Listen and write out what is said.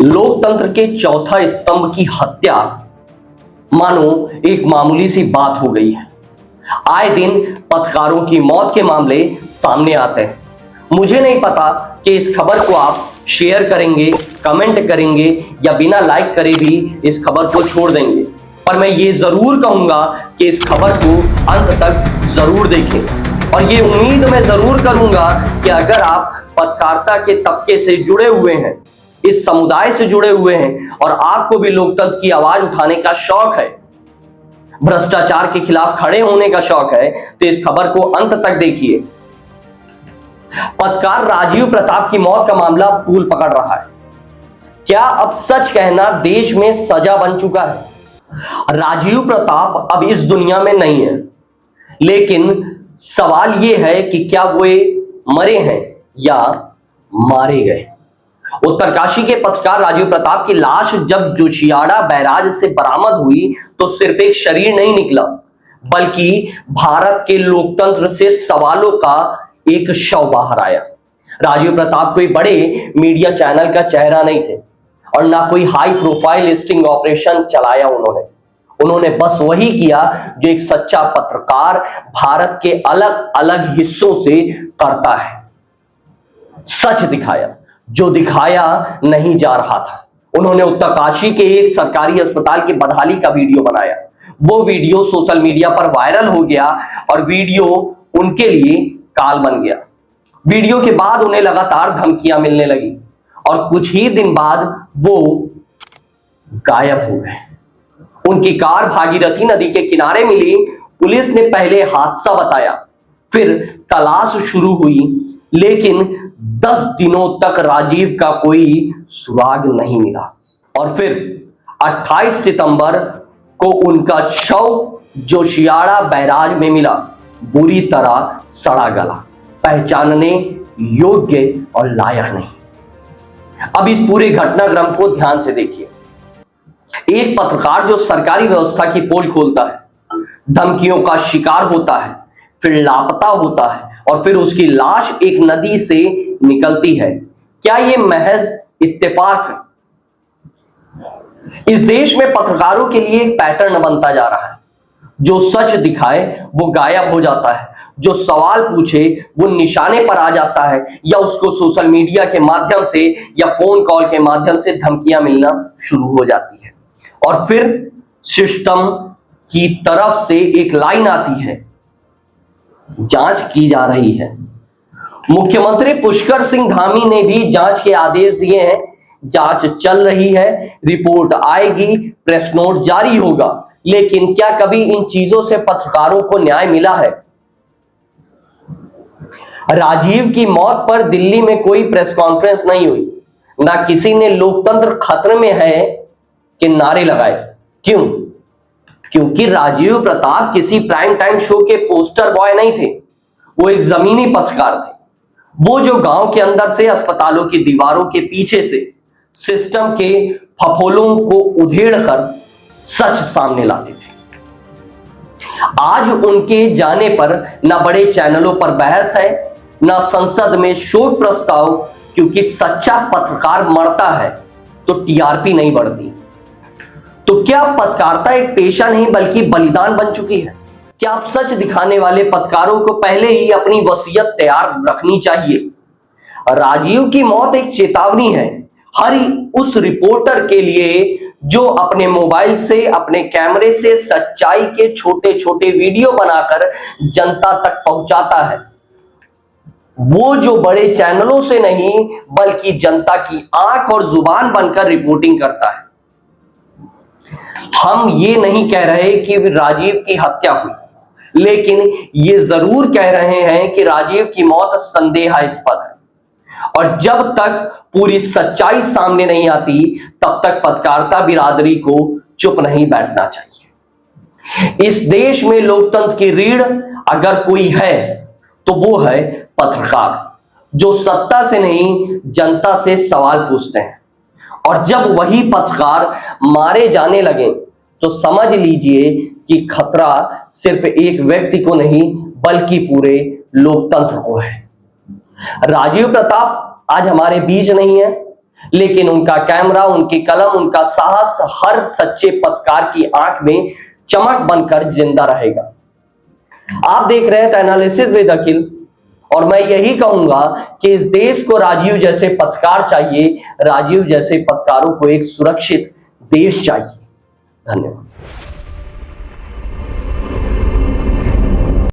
लोकतंत्र के चौथा स्तंभ की हत्या मानो एक मामूली सी बात हो गई है। आए दिन पत्रकारों की मौत के मामले सामने आते हैं। मुझे नहीं पता कि इस खबर को आप शेयर करेंगे, कमेंट करेंगे या बिना लाइक करे भी इस खबर को छोड़ देंगे, पर मैं ये जरूर कहूंगा कि इस खबर को अंत तक जरूर देखें। और ये उम्मीद मैं जरूर करूंगा कि अगर आप पत्रकारिता के तबके से जुड़े हुए हैं, इस समुदाय से जुड़े हुए हैं और आपको भी लोकतंत्र की आवाज उठाने का शौक है, भ्रष्टाचार के खिलाफ खड़े होने का शौक है, तो इस खबर को अंत तक देखिए। पत्रकार राजीव प्रताप की मौत का मामला तूल पकड़ रहा है। क्या अब सच कहना देश में सजा बन चुका है? राजीव प्रताप अब इस दुनिया में नहीं है, लेकिन सवाल यह है कि क्या वे मरे हैं या मारे गए। उत्तरकाशी के पत्रकार राजीव प्रताप की लाश जब जोशियाड़ा बैराज से बरामद हुई तो सिर्फ एक शरीर नहीं निकला, बल्कि भारत के लोकतंत्र से सवालों का एक शव बाहर आया। राजीव प्रताप कोई बड़े मीडिया चैनल का चेहरा नहीं थे और ना कोई हाई प्रोफाइल स्टिंग ऑपरेशन चलाया उन्होंने बस वही किया जो एक सच्चा पत्रकार भारत के अलग अलग हिस्सों से करता है। सच दिखाया जो दिखाया नहीं जा रहा था। उन्होंने उत्तरकाशी के एक सरकारी अस्पताल की बदहाली का वीडियो बनाया। वो वीडियो सोशल मीडिया पर वायरल हो गया और वीडियो उनके लिए काल बन गया। वीडियो के बाद उन्हें लगातार धमकियां मिलने लगी और कुछ ही दिन बाद वो गायब हो गए। उनकी कार भागीरथी नदी के किनारे मिली। पुलिस ने पहले हादसा बताया, फिर तलाश शुरू हुई, लेकिन 10 दिनों तक राजीव का कोई सुराग नहीं मिला। और फिर 28 सितंबर को उनका शव जोशियाड़ा बैराज में मिला, बुरी तरह सड़ा गला, पहचानने योग्य और लायक नहीं। अब इस पूरे घटनाक्रम को ध्यान से देखिए। एक पत्रकार जो सरकारी व्यवस्था की पोल खोलता है, धमकियों का शिकार होता है, फिर लापता होता है और फिर उसकी लाश एक नदी से निकलती है। क्या यह महज इत्तेफाक है? इस देश में पत्रकारों के लिए एक पैटर्न बनता जा रहा है। जो सच दिखाए वो गायब हो जाता है, जो सवाल पूछे वो निशाने पर आ जाता है, या उसको सोशल मीडिया के माध्यम से या फोन कॉल के माध्यम से धमकियां मिलना शुरू हो जाती है। और फिर सिस्टम की तरफ से एक लाइन आती है, जांच की जा रही है। मुख्यमंत्री पुष्कर सिंह धामी ने भी जांच के आदेश दिए हैं। जांच चल रही है, रिपोर्ट आएगी, प्रेस नोट जारी होगा। लेकिन क्या कभी इन चीजों से पत्रकारों को न्याय मिला है? राजीव की मौत पर दिल्ली में कोई प्रेस कॉन्फ्रेंस नहीं हुई, ना किसी ने लोकतंत्र खतरे में है के नारे लगाए। क्यों? क्योंकि राजीव प्रताप किसी प्राइम टाइम शो के पोस्टर बॉय नहीं थे, वो एक जमीनी पत्रकार थे। वो जो गांव के अंदर से, अस्पतालों की दीवारों के पीछे से सिस्टम के फफोलों को उधेड़कर सच सामने लाते थे। आज उनके जाने पर ना बड़े चैनलों पर बहस है, ना संसद में शोक प्रस्ताव, क्योंकि सच्चा पत्रकार मरता है तो टीआरपी नहीं बढ़ती। तो क्या पत्रकारिता एक पेशा नहीं बल्कि बलिदान बन चुकी है? क्या आप सच दिखाने वाले पत्रकारों को पहले ही अपनी वसीयत तैयार रखनी चाहिए? राजीव की मौत एक चेतावनी है हर उस रिपोर्टर के लिए जो अपने मोबाइल से, अपने कैमरे से सच्चाई के छोटे छोटे वीडियो बनाकर जनता तक पहुंचाता है। वो जो बड़े चैनलों से नहीं बल्कि जनता की आंख और जुबान बनकर रिपोर्टिंग करता है। हम ये नहीं कह रहे कि राजीव की हत्या हुई, लेकिन ये जरूर कह रहे हैं कि राजीव की मौत संदेहास्पद है। और जब तक पूरी सच्चाई सामने नहीं आती, तब तक पत्रकारिता बिरादरी को चुप नहीं बैठना चाहिए। इस देश में लोकतंत्र की रीढ़ अगर कोई है तो वो है पत्रकार, जो सत्ता से नहीं जनता से सवाल पूछते हैं। और जब वही पत्रकार मारे जाने लगे तो समझ लीजिए कि खतरा सिर्फ एक व्यक्ति को नहीं बल्कि पूरे लोकतंत्र को है। राजीव प्रताप आज हमारे बीच नहीं है, लेकिन उनका कैमरा, उनकी कलम, उनका साहस हर सच्चे पत्रकार की आंख में चमक बनकर जिंदा रहेगा। आप देख रहे हैं द एनालिसिस विद अखिल, और मैं यही कहूंगा कि इस देश को राजीव जैसे पत्रकार चाहिए, राजीव जैसे पत्रकारों को एक सुरक्षित देश चाहिए। धन्यवाद।